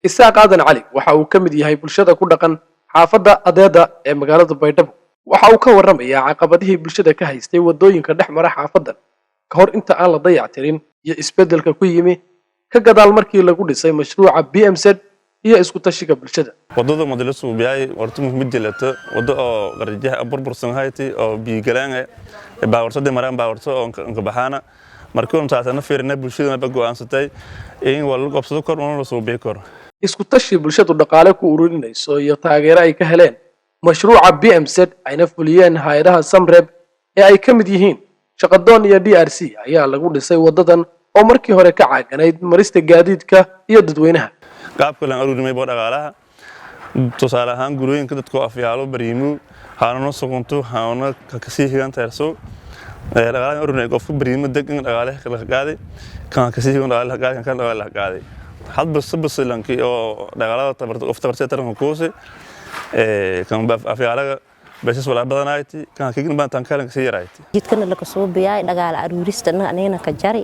Isaaq Aadan Cali waxa uu ka mid yahay bulshada ku dhaqan xaafadda Adeeda ee magaalada Baydhabo. Waxa uu ka warramayaa caqabadihii bulshada ka haystay wadooyinka dhex mara xaafaddan ka hor inta aan la dayactirin iyo isbeddelka ku yimi ka gadaal markii lagu dhisay mashruuca BMZ iyo isku tashiga bulshada. wadada madalasu biyay wartu muhiimad jelata wada oo qarjaha burbursan hayti oo biyo galaan baawartada maraan baawarto oo ka baxana markii uu taasana fiirna bulshada ba go'aansatay in wal qabsado kor oo la soo bixi karo. Isku tashi bulshadu dhaqaale ku ururinayso iyo taageero ay ka heleen mashruuca BMZ ayna fuliyeen hay'adaha Samreb ee ay ka mid yihiin Shaqadoon iyo DRC ayaa lagu dhisay wadadan oo markii hore ka caaganayd marista gaadiidka iyo dadweynaha. qaabka la ururinay boo dhaqaalaha tusaale ahaan gurooyinka dadku afyaalo bariimu haano sokonto haano ka sii higan taarso dhaqaalaha ururinay qofku bariimu degan dhaqaalaha kala qaaday kan ka sii higan dhaqaalaha qaaday kan dhaqaalaha qaaday hadba sabab lankii oo dhaqaalaha tabarta taran koose kan afyaalaga bas wala badanayti kan ka gin baan kala sii yarayti jidkana la kasoo biyay dhaqaalaha aruuristana anina ka jari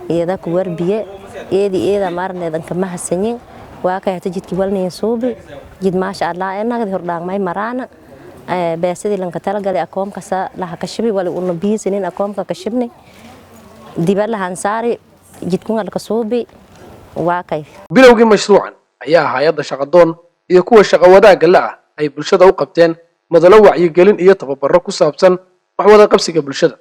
iyada ku warbiye iyada marneedan kama hasanyin waa ka hata jidkii walnay suubi jid ma sha Allah inaga hordhaagmay marana beesadii lanka talagalay akoomka sa la ka shibi wali uu biisinin akoomka ka shibnay dibal hansaari jidkuna la ka suubi waa kay bilowgii mashruucan ayaa hay'adda Shaqadoon iyo kuwa shaqo wadaaga la ah ay bulshada u qabteen madalo wacyigelin iyo tababaro ku saabsan wax wada qabsiga bulshada.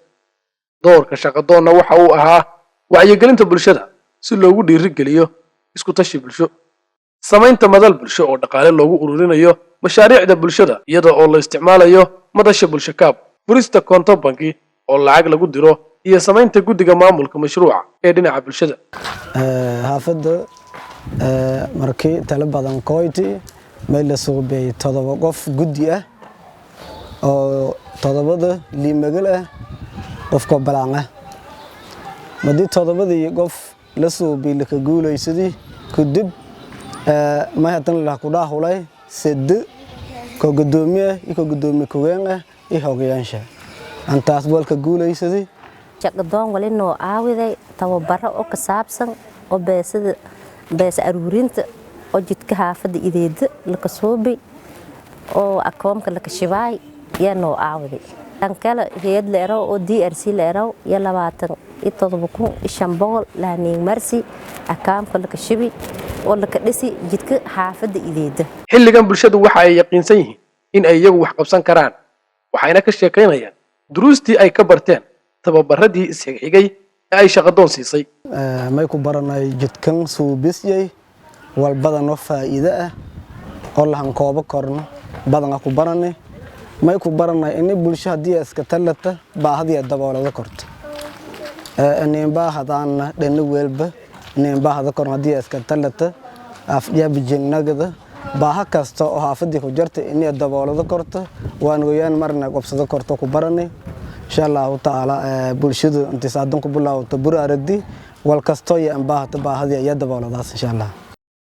doorka Shaqadoonna waxa uu ahaa wacyigelinta bulshada si loogu dhiirigeliyo isku tashi bulsho, samaynta madal bulsho oo dhaqaale loogu ururinayo mashaariicda bulshada iyada oo la isticmaalayo madasha bulsho kaab, furista konto banki oo lacag lagu diro iyo samaynta guddiga maamulka mashruuca ee dhinaca bulshada. Xaafadda markii tala badan kooyti meel la soo beeyay 7 qof guddi ah oo 7 liimagal ah qofka balaan ah madii 7 qof la soo beeyay ka guulaysadii kadib ma hadan la ku dhaahulay 7 ko gudoomiye ku weyn ah iyo hogaansha antaas walka guulaysadii Shaqadoon wali noo aawiday tababaro oo ka saabsan oo bees aruurinta oo jidka xaafadda ideeda la ka soobi oo akoomka la ka shibay yaa noo aawiday tan kale hay'ad leero oo DRC leero ya 27,500 laaniin marsi akoomka la ka shibi oo la ka dhisi jidka xaafadda ideeda. xilligan bulshadu waxa ay yaqiinsan yihiin in ay iyagu wax qabsan karaan waxayna ka sheekaynayaan duruustii ay ka barteen tababaradii isxigxigay ee ay Shaqadoon siisay. may ku baranay jidkan suubisay wal badan oo faa'iido ah oo la hankoobo korno badan ku baranay may ku baranay in bulsho hadii iska talata baahdiya daboolada korto inay baahadaan dhan weelba inay baahada korno hadii iska talata afyaab jinnagada baaha kasta oo xaafadii ku jirta inay daboolada korto waan weeyaan marna qabsado korto ku baranay insha Allah ta'ala bulshadu inta saadan ku bilowdo bur aragdi wal kasto iyo baahada baahadiya dabooladaas insha Allah.